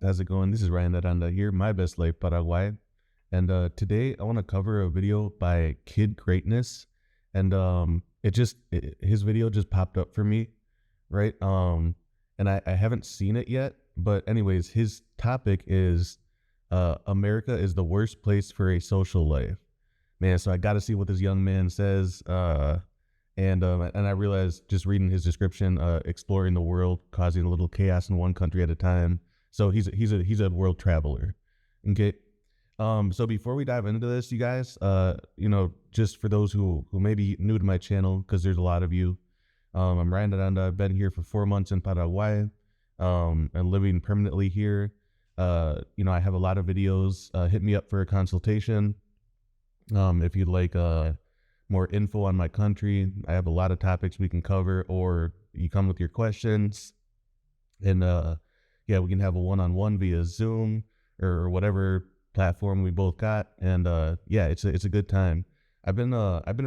How's it going? This is Ryan Aranda here, my best life Paraguay. And today I want to cover a video by Kid Greatness. And his video just popped up for me, right? And I haven't seen it yet. But anyways, his topic is America is the worst place for a social life. Man, so I got to see what this young man says. And I realized just reading his description, exploring the world, causing a little chaos in one country at a time. So he's a world traveler. Okay. So before we dive into this, you guys, just for those who may be new to my channel, because there's a lot of you, I'm Ryan Aranda. I've been here for 4 months in Paraguay, and living permanently here. I have a lot of videos. Hit me up for a consultation. If you'd like more info on my country, I have a lot of topics we can cover, or you come with your questions, and we can have a one-on-one via Zoom or whatever platform we both got. And it's a good time. I've been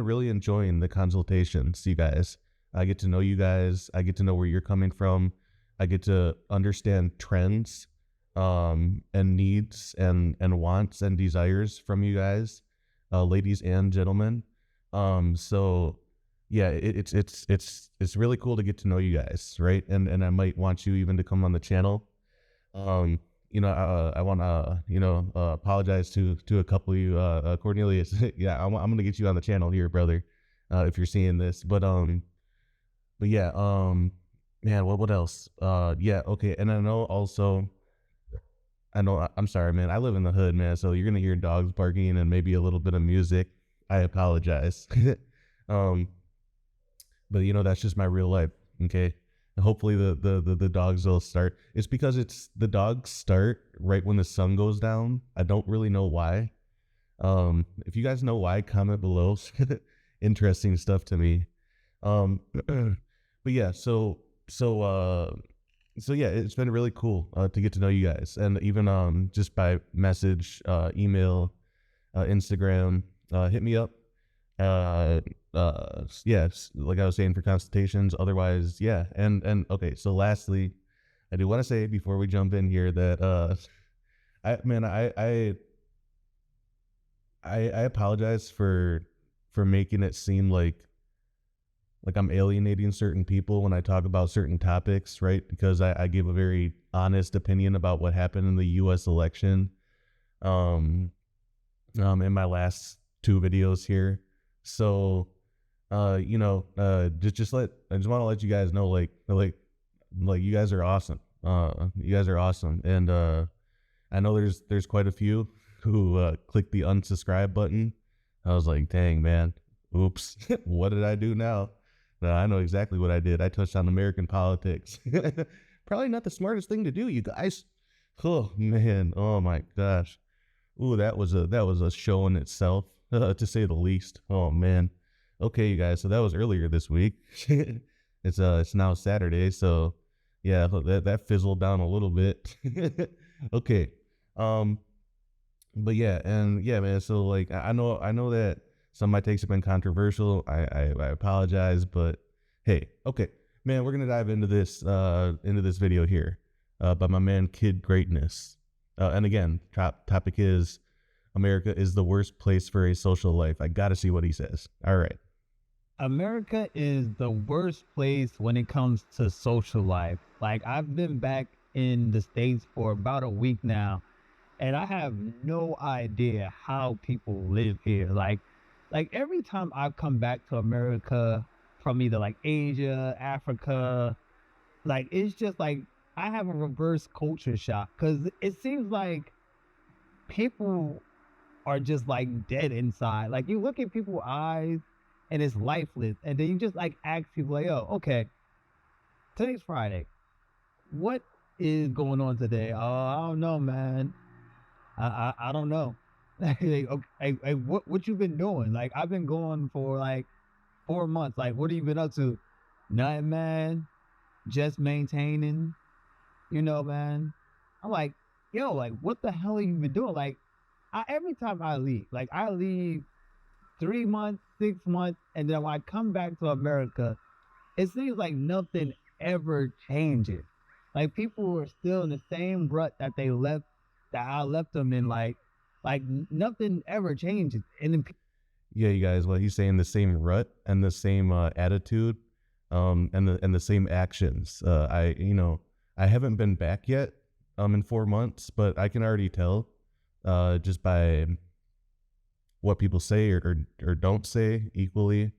really enjoying the consultations, you guys. I get to know you guys. I get to know where you're coming from. I get to understand trends, and needs and wants and desires from you guys, ladies and gentlemen. So yeah, it's really cool to get to know you guys, right? And I might want you even to come on the channel. I want to apologize to a couple of you, Cornelius. Yeah, I'm gonna get you on the channel here, brother, if you're seeing this. But yeah, man, what else? Yeah, okay. And I know also, I'm sorry, man. I live in the hood, man. So you're gonna hear dogs barking and maybe a little bit of music. I apologize. um, but that's just my real life. Okay. Hopefully the dogs will start. It's because the dogs start right when the sun goes down. I don't really know why. If you guys know why, comment below. Interesting stuff to me. But yeah, so yeah, it's been really cool to get to know you guys, and even just by message, email, Instagram, hit me up. Yes, like I was saying, for consultations. Otherwise, yeah. And okay, so lastly, I do want to say before we jump in here that I apologize for making it seem like I'm alienating certain people when I talk about certain topics, right? Because I give a very honest opinion about what happened in the U.S. election, in my last 2 videos here. So, I just want to let you guys know, like you guys are awesome. You guys are awesome. And, I know there's quite a few who, click the unsubscribe button. I was like, dang, man, oops, what did I do now? No, I know exactly what I did. I touched on American politics. Probably not the smartest thing to do, you guys. Oh man, oh my gosh. Ooh, that was a show in itself, to say the least. Oh man. Okay, you guys. So that was earlier this week. It's now Saturday, so yeah, that fizzled down a little bit. Okay. Um, but yeah, and yeah, man. So like, I know that some of my takes have been controversial. I apologize, but hey, okay, man, we're gonna dive into this video here, by my man Kid Greatness. And again, topic is America is the worst place for a social life. I gotta see what he says. All right. America is the worst place when it comes to social life. Like, I've been back in the States for about a week now, and I have no idea how people live here. Like every time I come back to America from either like Asia, Africa, like it's just like I have a reverse culture shock because it seems like people are just like dead inside. Like, you look at people's eyes and it's lifeless. And then you just like ask people like, oh, okay, today's Friday. What is going on today? Oh, I don't know, man. I don't know. Like, okay, hey, what you been doing? Like, I've been going for like 4 months. Like, what have you been up to? Nothing, man. Just maintaining, man. I'm like, yo, like, what the hell have you been doing? Like, every time I leave, like I leave 3 months, 6 months, and then when I come back to America, it seems like nothing ever changes. Like people are still in the same rut that they left, that I left them in. Nothing ever changes. And then Yeah, you guys. Well, he's saying the same rut and the same attitude, and the same actions. I haven't been back yet, in 4 months, but I can already tell, just by what people say or don't say equally.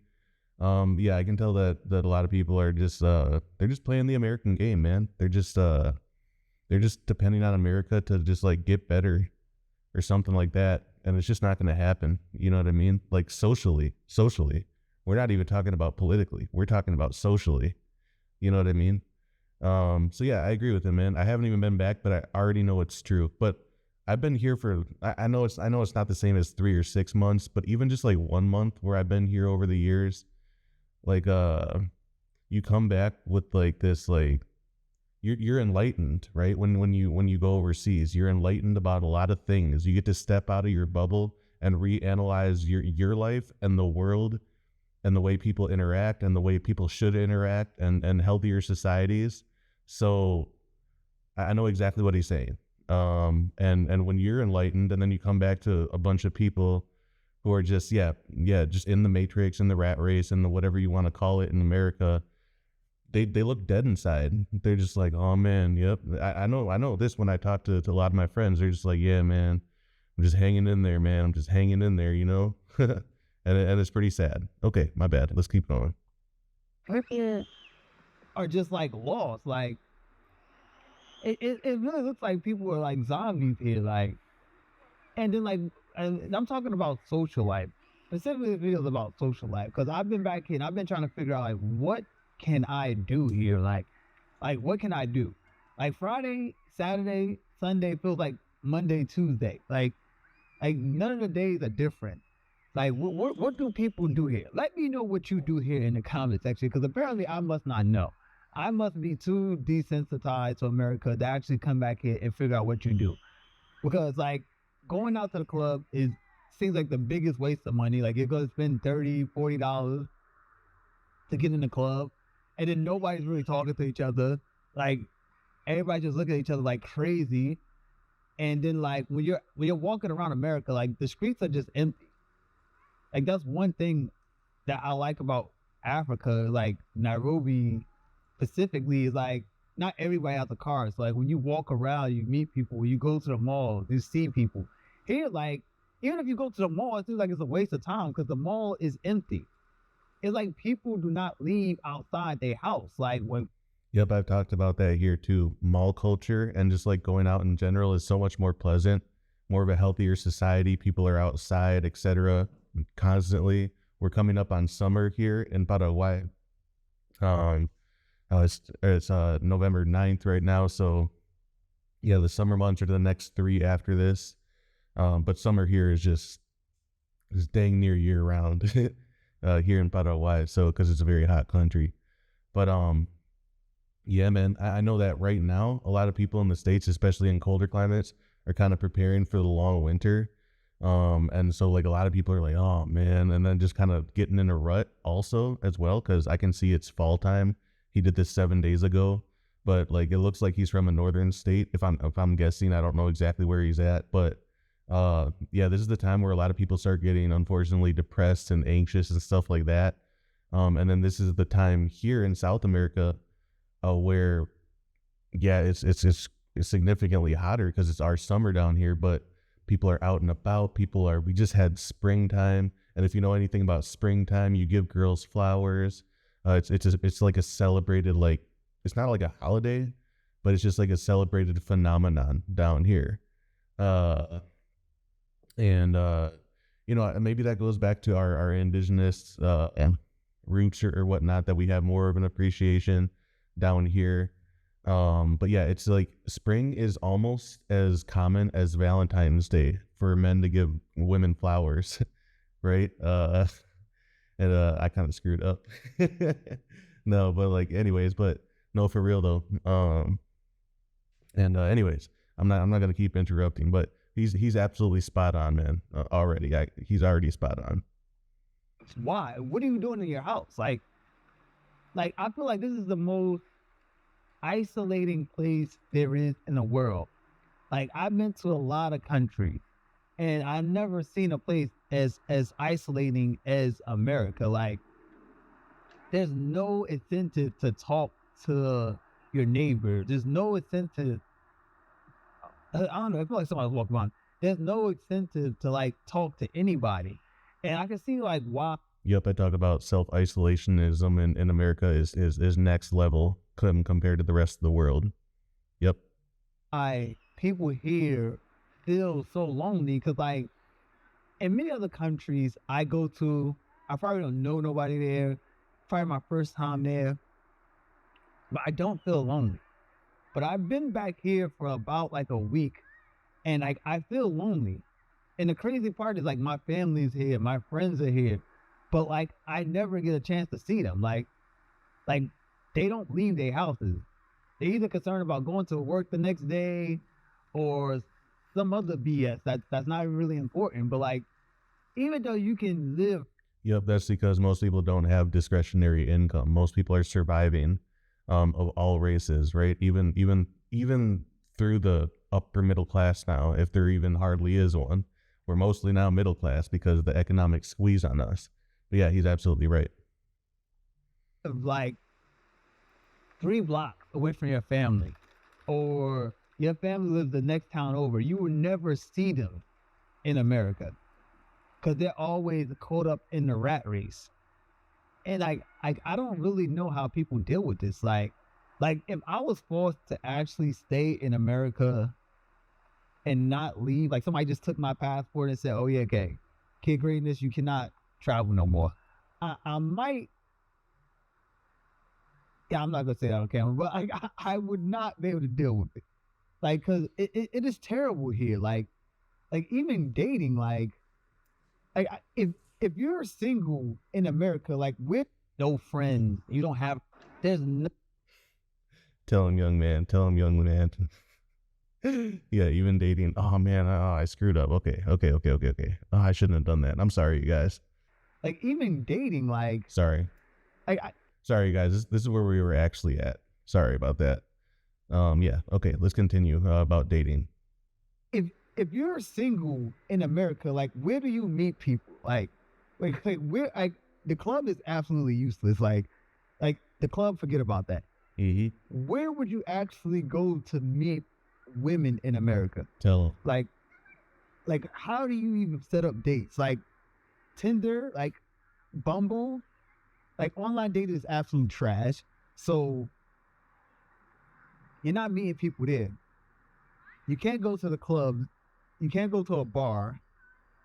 Yeah, I can tell that a lot of people are just they're just playing the American game, man. They're just depending on America to just like get better or something like that, and it's just not going to happen. You know what I mean? Like socially, we're not even talking about politically. We're talking about socially. You know what I mean? So yeah, I agree with him, man. I haven't even been back, but I already know it's true. But I've been here for I know it's not the same as 3 or 6 months, but even just like 1 month where I've been here over the years, like you come back with like this like you're enlightened, right? When you go overseas, you're enlightened about a lot of things. You get to step out of your bubble and reanalyze your life and the world and the way people interact and the way people should interact and healthier societies. So I know exactly what he's saying. And when you're enlightened and then you come back to a bunch of people who are just just in the matrix, in the rat race, and the whatever you want to call it in America, they look dead inside. They're just like, oh man, yep. I know this when I talk to a lot of my friends. They're just like, yeah, man, I'm just hanging in there, man. I'm just hanging in there, you know. And it's pretty sad. Okay, my bad. Let's keep going. people are just like lost. Like it really looks like people are like zombies here. And then and I'm talking about social life. Specifically videos about social life. Because I've been back here and I've been trying to figure out like what can I do here? Like what can I do? Like Friday, Saturday, Sunday feels like Monday, Tuesday. Like none of the days are different. Like what do people do here? Let me know what you do here in the comment section because apparently I must not know. I must be too desensitized to America to actually come back here and figure out what you do. Because like going out to the club is seems like the biggest waste of money. Like you're gonna spend $30, $40 to get in the club, and then nobody's really talking to each other. Like everybody just looking at each other like crazy. And then like when you're walking around America, like the streets are just empty. Like that's one thing that I like about Africa, like Nairobi specifically, is like not everybody has a car. So like when you walk around, you meet people. When you go to the mall, you see people. Here, like even if you go to the mall, it seems like it's a waste of time because the mall is empty. It's like people do not leave outside their house. Like when Yep, I've talked about that here too. Mall culture and just like going out in general is so much more pleasant, more of a healthier society. People are outside, etc. constantly. We're coming up on summer here in Paraguay. Um, it's November 9th right now, so yeah, the summer months are the next three after this. But summer here is dang near year round here in Paraguay, so because it's a very hot country. But yeah, man, I know that right now, a lot of people in the States, especially in colder climates, are kind of preparing for the long winter. And so like a lot of people are like, oh man, and then just kind of getting in a rut also as well, because I can see it's fall time. He did this 7 days ago, but like it looks like he's from a northern state. If I'm guessing, I don't know exactly where he's at, but yeah, this is the time where a lot of people start getting unfortunately depressed and anxious and stuff like that. And then this is the time here in South America where yeah, it's significantly hotter because it's our summer down here, but people are out and about. We just had springtime, and if you know anything about springtime, you give girls flowers. It's like a celebrated, like it's not like a holiday, but it's just like a celebrated phenomenon down here. Uh, and maybe that goes back to our indigenous roots or whatnot, that we have more of an appreciation down here. But yeah, it's like spring is almost as common as Valentine's Day for men to give women flowers, right? And I kind of screwed up. No, but like anyways, but no, for real though. And anyways, I'm not gonna keep interrupting, but he's absolutely spot on, man. He's already spot on. why? What are you doing in your house? Like I feel like this is the most isolating place there is in the world. Like I've been to a lot of countries and I've never seen a place as isolating as America. Like there's no incentive to talk to your neighbor. There's no incentive. I don't know. I feel like somebody's walking on. There's no incentive to like talk to anybody, and I can see like why Yep, I talk about self-isolationism in America is next level compared to the rest of the world. Yep. people here feel so lonely because like in many other countries I go to, I probably don't know nobody there. Probably my first time there, but I don't feel lonely. But I've been back here for about like a week, and like I feel lonely. And the crazy part is like my family's here, my friends are here, but like I never get a chance to see them. Like they don't leave their houses. They're either concerned about going to work the next day or some other BS that's not really important. But like even though you can live Yep, that's because most people don't have discretionary income. Most people are surviving of all races, right? Even through the upper middle class now, if there even hardly is one. We're mostly now middle class because of the economic squeeze on us. But yeah, he's absolutely right. of like 3 blocks away from your family, or your family lives the next town over, you will never see them in America because they're always caught up in the rat race. And I don't really know how people deal with this. Like if I was forced to actually stay in America and not leave, like somebody just took my passport and said, "Oh yeah, okay, kid greatness, you cannot travel no more." I might, yeah, I'm not gonna say that on camera, but I would not be able to deal with it. Like, cause it is terrible here. Like even dating, if you're single in America, like with no friends, you don't have, there's no, Tell him, young man. Tell him, young man. Yeah, even dating. Oh man, I screwed up. Okay. Oh, I shouldn't have done that. I'm sorry, you guys. like even dating, Sorry. like I, Sorry, guys. This is where we were actually at. Sorry about that. Yeah. Okay, let's continue about dating. if if you're single in America, like where do you meet people? Like where like the club is absolutely useless. Like the club, forget about that. Mm-hmm. Where would you actually go to meet women in America? Tell him. Like how do you even set up dates? Like Tinder, like Bumble, like online dating is absolute trash. So you're not meeting people there. You can't go to the club. You can't go to a bar.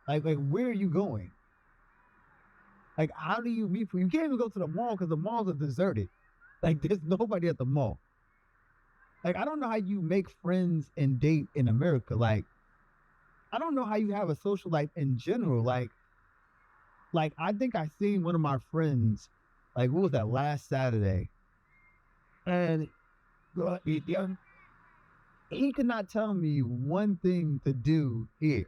Like where are you going? Like how do you meet people? You can't even go to the mall because the malls are deserted. Like there's nobody at the mall. Like I don't know how you make friends and date in America. Like I don't know how you have a social life in general. Like I think I seen one of my friends, like what was that, last Saturday, and yeah, he could not tell me one thing to do here.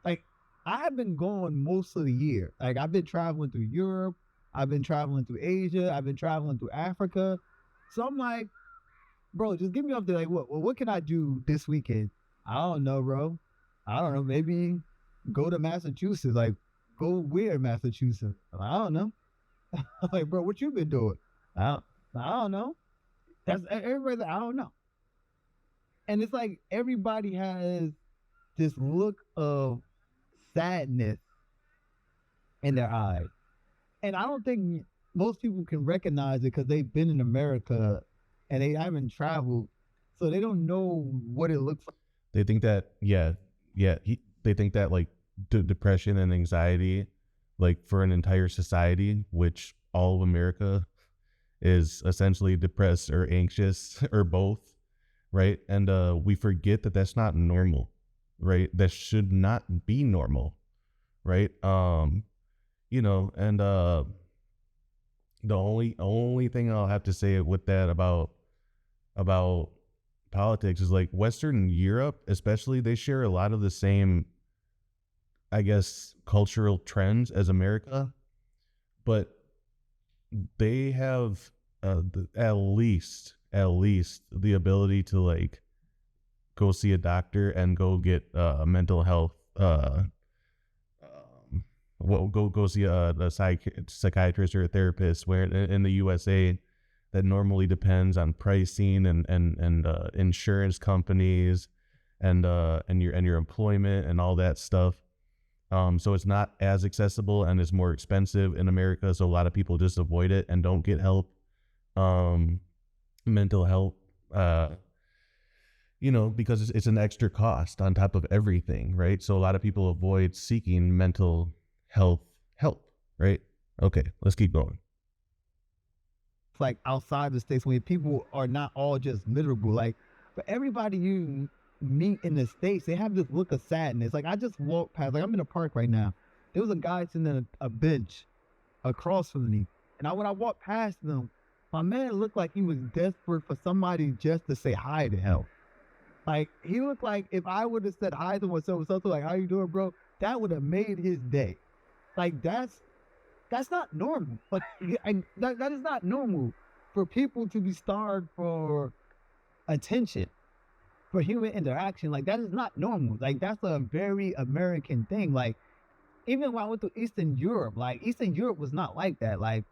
Like I've been going most of the year. Like I've been traveling through Europe, I've been traveling through Asia, I've been traveling through Africa. So I'm like, bro, just give me up there. Like what can I do this weekend? I don't know, bro. I don't know. Maybe go to Massachusetts. Like go where Massachusetts? I don't know. Like, bro, what you been doing? I don't, I don't know. That's everybody. I don't know. And it's like everybody has this look of sadness in their eyes. And I don't think most people can recognize it because they've been in America and they haven't traveled. So they don't know what it looks like. They think that they think that like depression and anxiety, like for an entire society, which all of America is essentially depressed or anxious or both, right? And we forget that that's not normal, right? That should not be normal, right? And the only thing I'll have to say with that about politics is like Western Europe, especially, they share a lot of the same, I guess, cultural trends as America, but they have at least the ability to like go see a doctor and go get mental health well, go see psychiatrist or a therapist. Where in the USA, that normally depends on pricing and insurance companies and your employment and all that stuff. So it's not as accessible and it's more expensive in America. So a lot of people just avoid it and don't get help. Um, Mental health, uh, because it's an extra cost on top of everything, right? So a lot of people avoid seeking mental health help, right? Okay, let's keep going. Like outside the states when people are not all just miserable. Like for everybody you meet in the states, they have this look of sadness. Like I just walked past, like I'm in a park right now. There was a guy sitting on a bench across from me, and when I walked past them, my man looked like he was desperate for somebody just to say hi to him. Like he looked like if I would have said hi to him or something like "How you doing, bro?" That would have made his day. Like that's not normal. Like that is not normal for people to be starved for attention, for human interaction. Like that is not normal. Like that's a very American thing. Like even when I went to Eastern Europe, like Eastern Europe was not like that. Like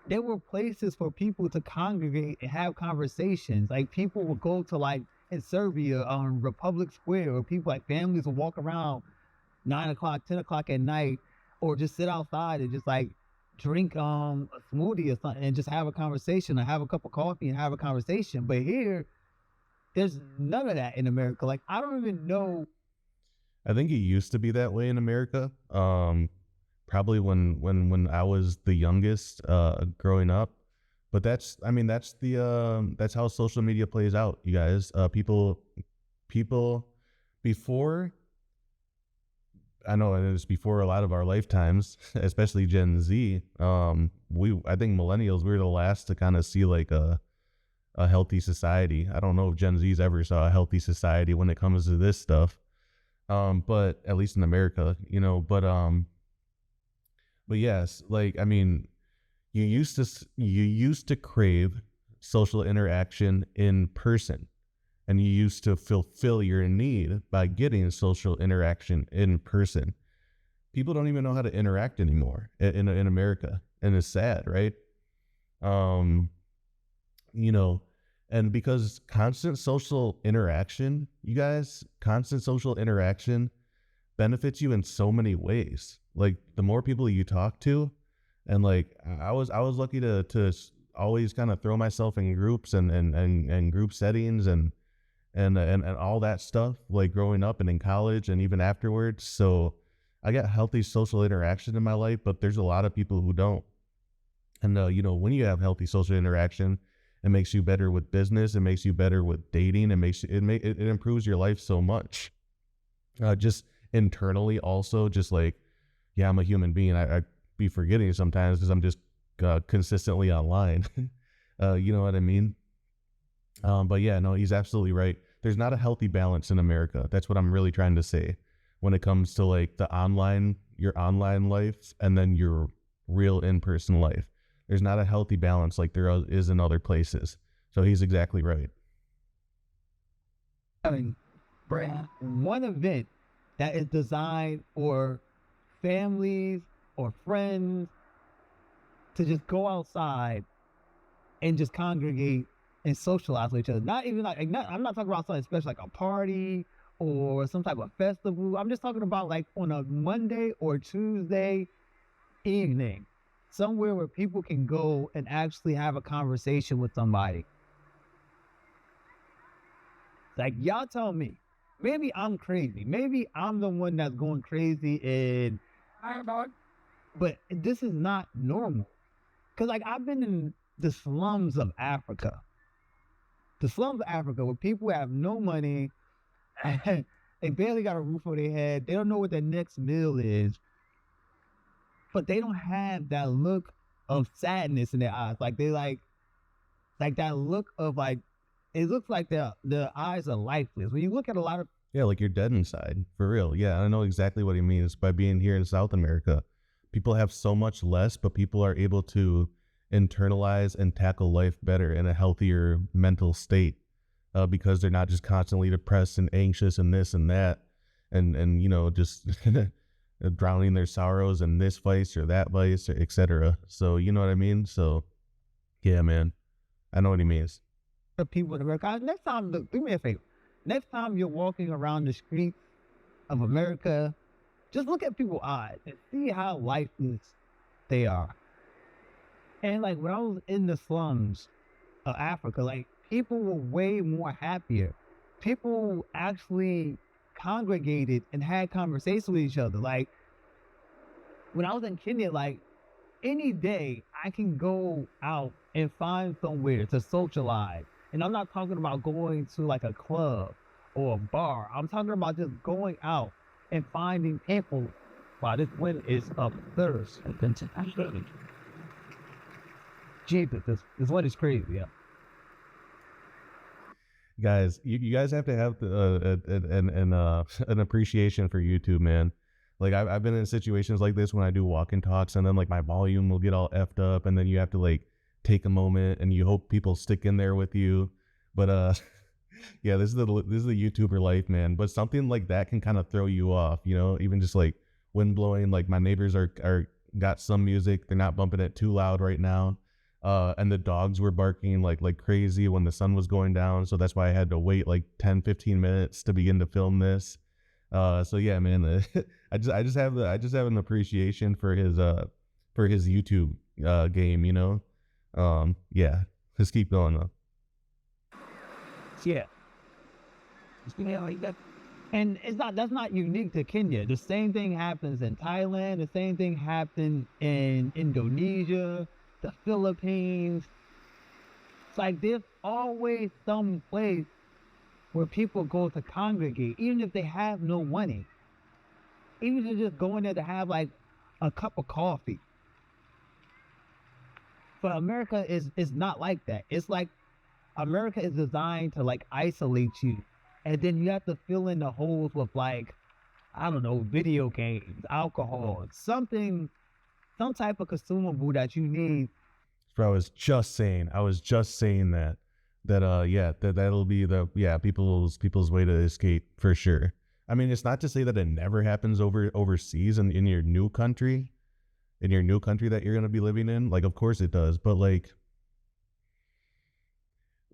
there were places for people to congregate and have conversations. Like people would go to like in Serbia on Republic Square, or people like families would walk around 9 o'clock, 10 o'clock at night, or just sit outside and just like drink a smoothie or something and just have a conversation, or have a cup of coffee and have a conversation. But here, there's none of that in America. Like I don't even know. I think it used to be that way in America. Probably when I was the youngest growing up. But that's how social media plays out, you guys. People before, I know, and it's before a lot of our lifetimes, especially Gen Z. I think millennials, we were the last to kind of see like a healthy society. I don't know if Gen Z's ever saw a healthy society when it comes to this stuff. But at least in America, but yes, like I mean, you used to crave social interaction in person, and you used to fulfill your need by getting social interaction in person. People don't even know how to interact anymore in America, and it's sad, right? Um, you know, and because constant social interaction benefits you in so many ways. Like the more people you talk to, and like I was lucky to always kind of throw myself in groups and group settings and all that stuff, like growing up and in college and even afterwards. So I got healthy social interaction in my life, but there's a lot of people who don't. And when you have healthy social interaction, it makes you better with business. It makes you better with dating. It improves your life so much. Just internally, also, just like, yeah, I'm a human being. I be forgetting sometimes because I'm just consistently online. You know what I mean? But yeah, no, he's absolutely right. There's not a healthy balance in America. That's what I'm really trying to say when it comes to like your online life and then your real in-person life. There's not a healthy balance like there is in other places. So he's exactly right. I mean, one event that is designed for families or friends to just go outside and just congregate and socialize with each other. Not even like I'm not talking about something special like a party or some type of festival. I'm just talking about like on a Monday or Tuesday evening, somewhere where people can go and actually have a conversation with somebody. Like y'all tell me, maybe I'm crazy. Maybe I'm the one that's going crazy and I don't know. But this is not normal. Cause like I've been in the slums of Africa. The slums of Africa where people have no money, they barely got a roof over their head, they don't know what their next meal is, but they don't have that look of sadness in their eyes. Like they like that look of like it looks like the eyes are lifeless. When you look at a lot of Yeah, like you're dead inside, for real. Yeah, I know exactly what he means by being here in South America. People have so much less, but people are able to internalize and tackle life better in a healthier mental state, because they're not just constantly depressed and anxious and this and that, and just drowning their sorrows in this vice or that vice, etc. So you know what I mean. So yeah, man, I know what he means. The people in America. Next time, look, do me a favor. Next time you're walking around the streets of America, just look at people's eyes and see how lifeless they are. And like when I was in the slums of Africa, like people were way more happier. People actually congregated and had conversations with each other. Like when I was in Kenya, like any day I can go out and find somewhere to socialize. And I'm not talking about going to like a club or a bar. I'm talking about just going out and finding people. Wow, this wind is absurd. Jesus, this wind is crazy. Yeah. Guys, you guys have to have an appreciation for YouTube, man. Like I've been in situations like this when I do walk-in talks, and then like my volume will get all effed up, and then you have to like take a moment and you hope people stick in there with you. But yeah, this is the YouTuber life, man. But something like that can kind of throw you off, even just like wind blowing. Like my neighbors are got some music, they're not bumping it too loud right now. And the dogs were barking like crazy when the sun was going down, so that's why I had to wait like 10-15 minutes to begin to film this. So yeah, man, I just have an appreciation for his YouTube game, yeah, just keep going though. Yeah. And that's not unique to Kenya. The same thing happens in Thailand. The same thing happens in Indonesia, the Philippines. It's like there's always some place where people go to congregate, even if they have no money. Even if they're just going there to have like a cup of coffee. But America is not like that. It's like America is designed to like isolate you. And then you have to fill in the holes with like, I don't know, video games, alcohol, something, some type of consumable that you need. Bro, I was just saying that yeah, that'll be the, yeah, people's way to escape for sure. I mean, it's not to say that it never happens overseas in your new country, that you're gonna be living in. Like, of course it does, but like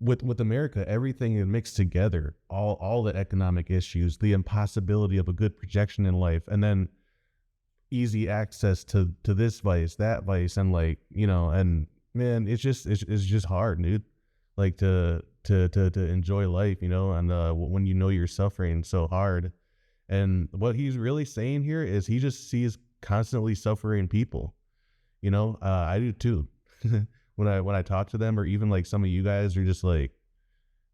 with America, everything is mixed together. All the economic issues, the impossibility of a good projection in life, and then easy access to this vice, that vice, and like, and man, it's just hard, dude. Like to enjoy life, and when you're suffering so hard. And what he's really saying here is he just sees constantly suffering people. I do too. When I talk to them, or even like some of you guys are just like,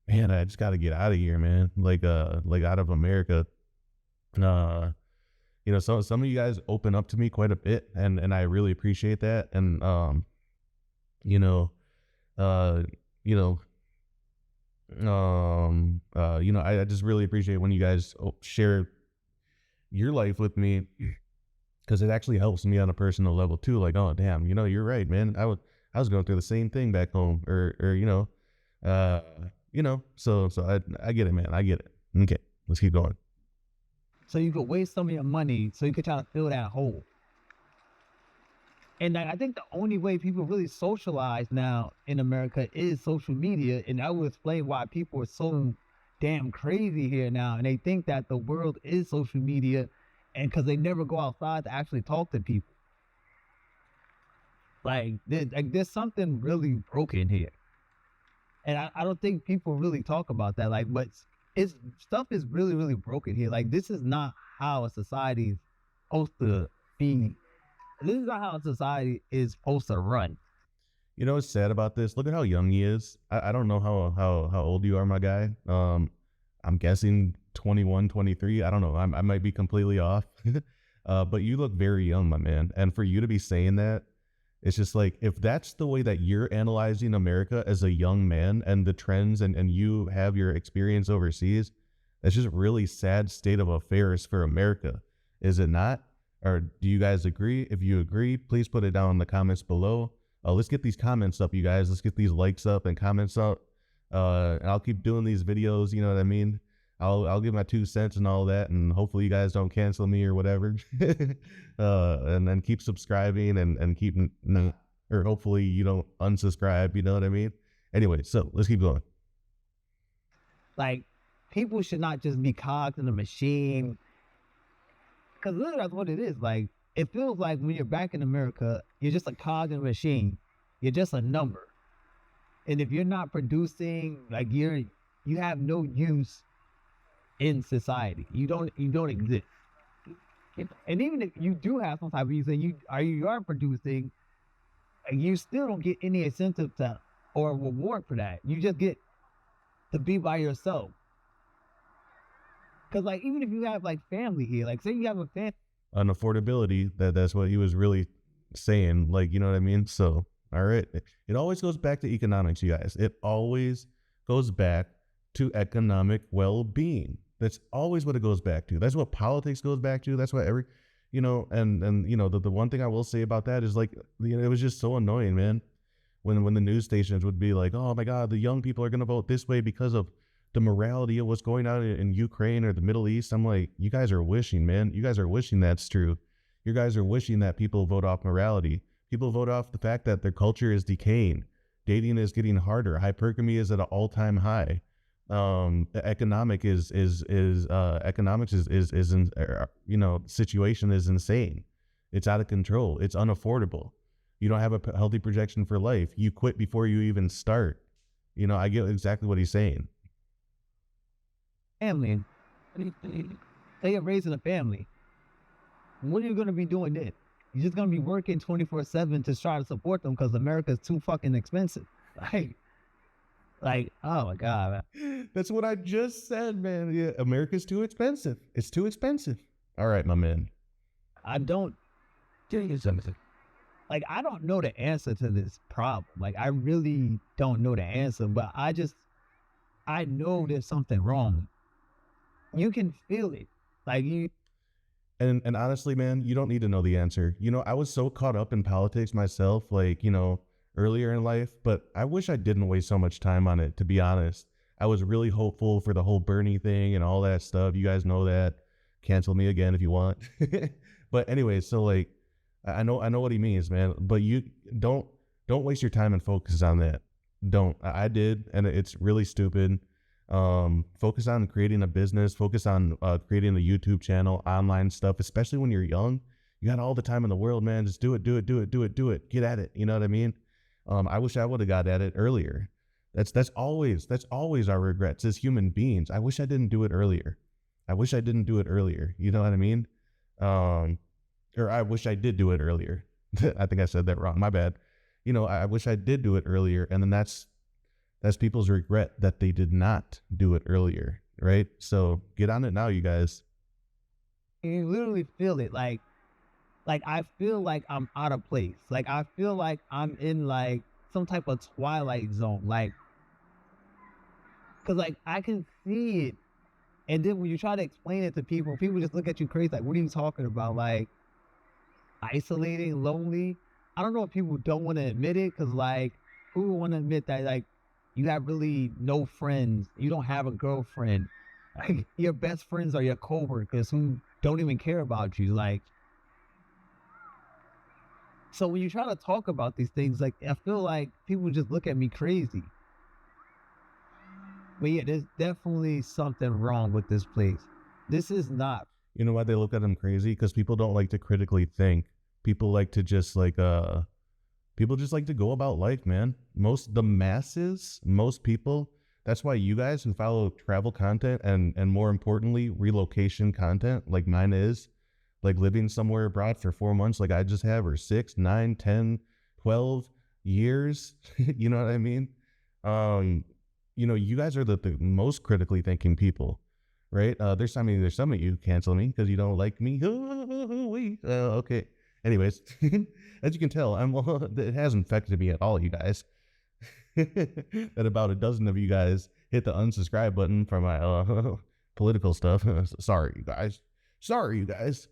man, I just got to get out of here, man. Like out of America. So some of you guys open up to me quite a bit, and I really appreciate that. And you know, uh, you know, I just really appreciate when you guys share your life with me, because it actually helps me on a personal level too. Like, oh damn, you're right, man. I was going through the same thing back home, or uh, so I get it, man. I get it. Okay, let's keep going. So you could waste some of your money so you could try to fill that hole. And I think the only way people really socialize now in America is social media. And that would explain why people are so damn crazy here now. And they think that the world is social media, and because they never go outside to actually talk to people. Like there's something really broken here. And I don't think people really talk about that. Like, but it's stuff is really, really broken here. Like, this is not how a society is supposed to be. This is not how a society is supposed to run. You know what's sad about this? Look at how young he is. I don't know how old you are, my guy. I'm guessing 21, 23. I don't know. I might be completely off. But you look very young, my man. And for you to be saying that, it's just like, if that's the way that you're analyzing America as a young man and the trends, and you have your experience overseas, that's just really sad state of affairs for America. Is it not? Or do you guys agree? If you agree, please put it down in the comments below. let's get these comments up, you guys. Let's get these likes up and comments up. And I'll keep doing these videos. You know what I mean? I'll give my 2 cents and all that, and hopefully you guys don't cancel me or whatever. And then keep subscribing and keep or hopefully you don't unsubscribe. You know what I mean? Anyway, so let's keep going. Like, people should not just be cogs in a machine. Because literally that's what it is. Like, it feels like when you're back in America, you're just a cog in a machine. You're just a number. And if you're not producing, like, you have no use in society. You don't exist. And even if you do have some type of use and you are producing, you still don't get any incentive to or reward for that. You just get to be by yourself. Because, like, even if you have, like, family here, like, say you have a family. Unaffordability, that's what he was really saying. Like, you know what I mean? So, all right. It always goes back to economics, you guys. It always goes back to economic well-being. That's always what it goes back to. That's what politics goes back to. That's what every, you know, and you know, the one thing I will say about that is, like, you know, it was just so annoying, man. When the news stations would be like, oh my God, the young people are going to vote this way because of the morality of what's going on in Ukraine or the Middle East. I'm like, you guys are wishing, man. You guys are wishing that's true. You guys are wishing that people vote off morality. People vote off the fact that their culture is decaying. Dating is getting harder. Hypergamy is at an all-time high. Economics is in, you know, situation is insane. It's out of control. It's unaffordable. You don't have a healthy projection for life. You quit before you even start. You know, I get exactly what he's saying. Family. Say you're raising a family. What are you going to be doing then? You're just going to be working 24/7 to try to support them because America's too fucking expensive. Like, oh my God, man. That's what I just said, man. Yeah, America's too expensive. It's too expensive. All right, my man. I don't know the answer to this problem. Like, I really don't know the answer, but I know there's something wrong. You can feel it. Like, and honestly, man, you don't need to know the answer. You know, I was so caught up in politics myself, like, you know, earlier in life, but I wish I didn't waste so much time on it, to be honest. I was really hopeful for the whole Bernie thing and all that stuff. You guys know that. Cancel me again if you want. But anyway, so, like, I know what he means, man. But you don't waste your time and focus on that. Don't. I did, and it's really stupid. Focus on creating a business. Focus on creating a YouTube channel, online stuff. Especially when you're young, you got all the time in the world, man. Just do it. Get at it. You know what I mean? I wish I would have got at it earlier. That's always our regrets as human beings. I wish I didn't do it earlier. You know what I mean? Or I wish I did do it earlier. I think I said that wrong. My bad. You know, I wish I did do it earlier. And then that's people's regret that they did not do it earlier. Right? So get on it now, you guys. You literally feel it. Like I feel like I'm out of place. Like, I feel like I'm in, like, some type of twilight zone. Like, cause, like, I can see it. And then when you try to explain it to people just look at you crazy. Like, what are you talking about? Like, isolating, lonely. I don't know if people don't want to admit it, because, like, who would want to admit that, like, you have really no friends, you don't have a girlfriend, like, your best friends are your coworkers who don't even care about you. Like, so when you try to talk about these things, like, I feel like people just look at me crazy. But yeah, there's definitely something wrong with this place. This is not. You know why they look at them crazy? Because people don't like to critically think. People like to just, like, people just like to go about life, man. Most people, that's why you guys who follow travel content and more importantly, relocation content, like mine is, like living somewhere abroad for 4 months, like I just have, or 6, 9, 10, 12 years. You know what I mean? You know, you guys are the most critically thinking people, right? There's some of you cancel me because you don't like me. Okay. Anyways, as you can tell, it hasn't affected me at all, you guys. That about a dozen of you guys hit the unsubscribe button for my political stuff. Sorry, you guys.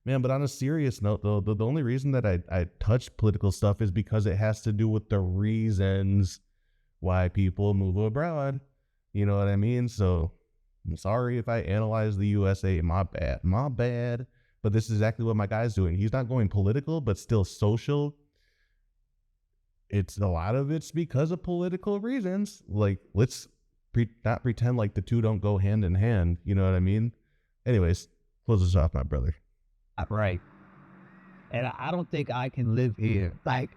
Man, but on a serious note, though, the only reason that I touch political stuff is because it has to do with the reasons why people move abroad. You know what I mean? So I'm sorry if I analyze the USA. My bad. My bad. But this is exactly what my guy's doing. He's not going political, but still social. It's a lot of it's because of political reasons. Like, let's not pretend like the two don't go hand in hand. You know what I mean? Anyways, close this off, my brother. Right. And I don't think I can live here. Like,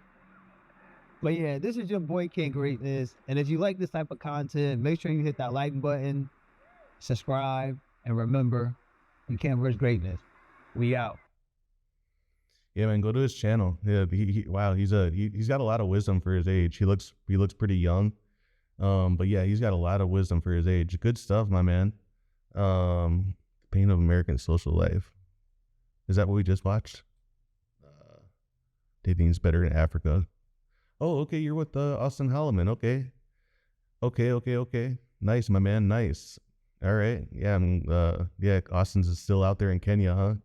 but yeah, this is your boy Kid Greatness. And if you like this type of content, make sure you hit that like button, subscribe, and remember, you can't rush greatness. We out. Yeah, man, go to his channel. Yeah, wow, he's got a lot of wisdom for his age. He looks pretty young. But yeah, he's got a lot of wisdom for his age. Good stuff, my man. Pain of American Social Life. Is that what we just watched? Dating's better in Africa. Oh, okay, you're with Austin Holloman. Okay. Okay. Nice, my man. Nice. All right. Yeah, yeah, Austin's is still out there in Kenya, huh?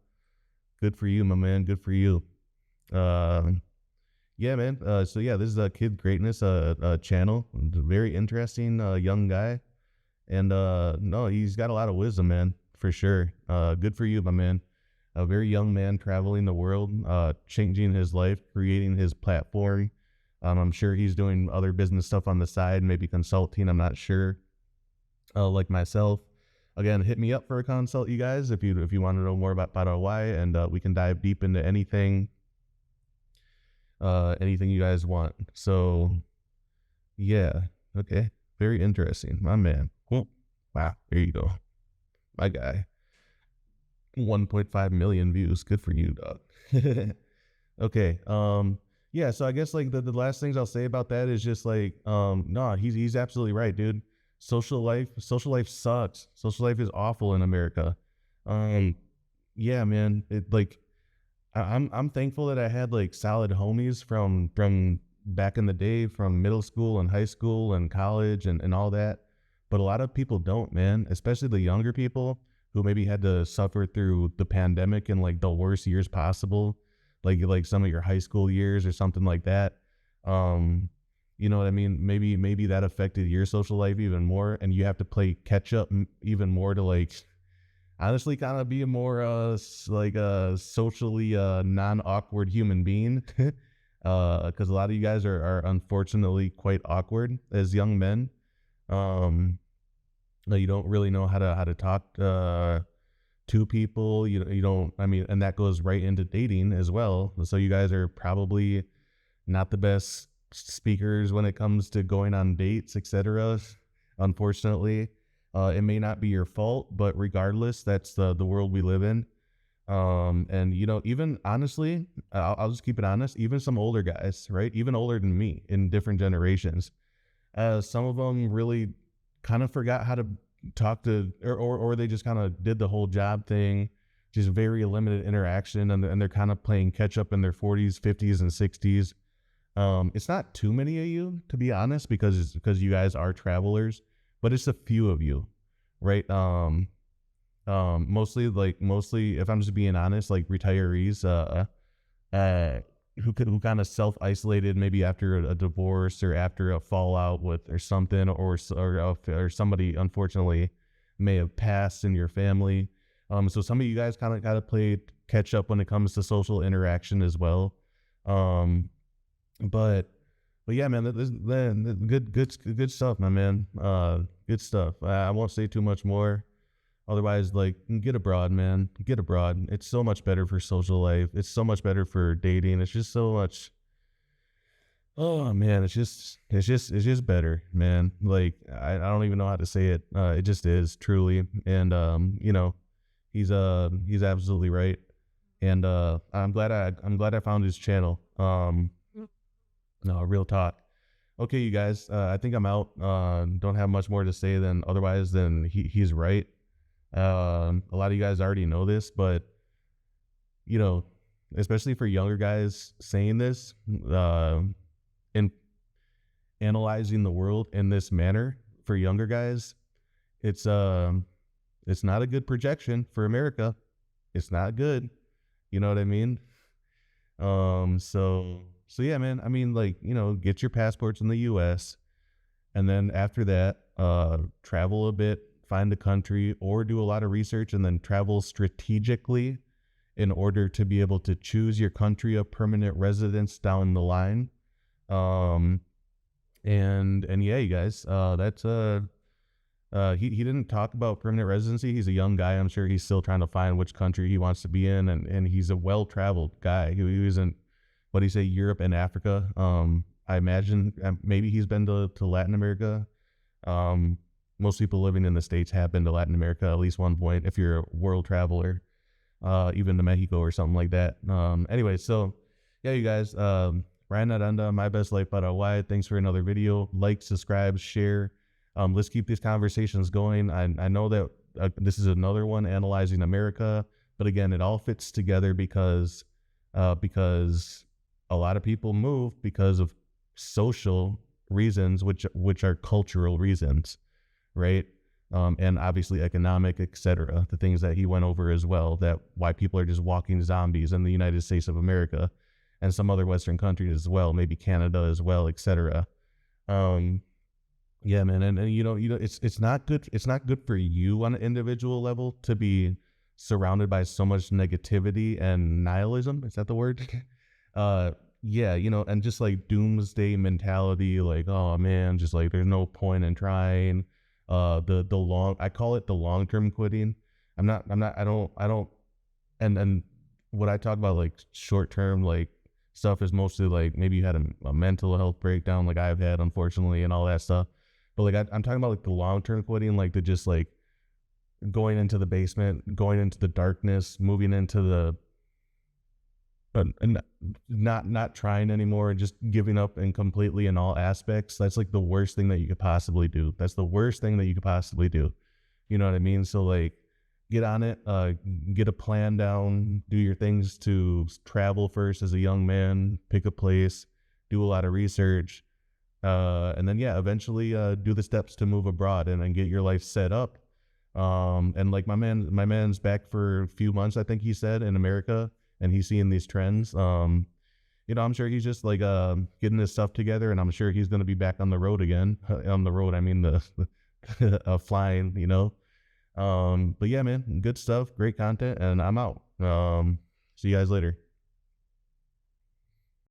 Good for you, my man. Good for you. Uh, yeah, man. So yeah, this is a Kid Greatness channel. Very interesting young guy. And no, he's got a lot of wisdom, man, for sure. Good for you, my man. A very young man traveling the world, changing his life, creating his platform. I'm sure he's doing other business stuff on the side, maybe consulting. I'm not sure. Like myself, again, hit me up for a consult, you guys, if you want to know more about Paraguay, and we can dive deep into anything you guys want. So yeah, okay, very interesting, my man. Cool. Wow, there you go, my guy. 1.5 million views. Good for you, dog. Okay. Yeah, so I guess like the last things I'll say about that is just like, no, he's absolutely right, dude. Social life sucks. Social life is awful in America. Um, yeah, man. It like I'm thankful that I had like solid homies from back in the day, from middle school and high school and college and all that. But a lot of people don't, man, especially the younger people who maybe had to suffer through the pandemic in like the worst years possible, like some of your high school years or something like that. Um, you know what I mean? Maybe that affected your social life even more, and you have to play catch up even more to like honestly kind of be a more like a socially non-awkward human being. Because a lot of you guys are unfortunately quite awkward as young men. um you don't really know how to talk to people. You don't, I mean, and that goes right into dating as well. So you guys are probably not the best speakers when it comes to going on dates, etc. Unfortunately, it may not be your fault, but regardless, that's the world we live in. And even honestly, I'll just keep it honest, even some older guys, right, even older than me in different generations, some of them really kind of forgot how to talk to, or they just kind of did the whole job thing, just very limited interaction, and they're kind of playing catch up in their 40s, 50s, and 60s. It's not too many of you, to be honest, because you guys are travelers, but it's a few of you, right? Mostly, if I'm just being honest, like retirees, uh, who kind of self isolated maybe after a divorce or after a fallout with or something, or somebody unfortunately may have passed in your family. So some of you guys kind of got to play catch up when it comes to social interaction as well. Um, but but yeah, man, good stuff, my man. Good stuff. I won't say too much more. Otherwise, like, get abroad, man. Get abroad. It's so much better for social life. It's so much better for dating. It's just so much. Oh man, it's just better, man. Like I don't even know how to say it. It just is truly. And he's absolutely right. And I'm glad I found his channel. No, real talk. Okay, you guys. I think I'm out. Don't have much more to say than otherwise than he's right. A lot of you guys already know this, but you know, especially for younger guys saying this, and analyzing the world in this manner for younger guys, it's not a good projection for America. It's not good. You know what I mean? So yeah, man. I mean, like, get your passports in the US, and then after that, travel a bit, find a country, or do a lot of research and then travel strategically in order to be able to choose your country of permanent residence down the line. Um, and yeah, you guys, that's he didn't talk about permanent residency. He's a young guy. I'm sure he's still trying to find which country he wants to be in, and he's a well-traveled guy. He was in, what do you say, Europe and Africa. I imagine maybe he's been to Latin America. Um, Most people living in the States have been to Latin America at least one point if you're a world traveler, even to Mexico or something like that. Anyway, so yeah, you guys, Ryan Aranda, My Best Life Paraguay. Thanks for another video. Like, subscribe, share. Let's keep these conversations going. I know that this is another one analyzing America, but again, it all fits together because a lot of people move because of social reasons, which are cultural reasons, right? And obviously economic, etc. The things that he went over as well, that why people are just walking zombies in the United States of America and some other Western countries as well, maybe Canada as well, etc. Um, yeah, man, and it's not good. It's not good for you on an individual level to be surrounded by so much negativity and nihilism. Is that the word? uh, yeah, and just like doomsday mentality, like, oh man, just like there's no point in trying. The long, I call it the long term quitting. I don't. And what I talk about, like short term like stuff, is mostly like maybe you had a mental health breakdown like I've had, unfortunately, and all that stuff. But like I'm talking about like the long term quitting, like the just like going into the basement, going into the darkness, moving into the and not trying anymore, and just giving up and completely in all aspects. That's like the worst thing that you could possibly do. That's the worst thing that you could possibly do. You know what I mean? So like get on it, get a plan down, do your things to travel first as a young man, pick a place, do a lot of research, and then yeah, eventually do the steps to move abroad and then get your life set up. And like my man's back for a few months, I think he said, in America, and he's seeing these trends. I'm sure he's just like getting his stuff together, and I'm sure he's gonna be back on the road again. On the road, I mean the flying, but yeah, man, good stuff, great content, and I'm out. See you guys later.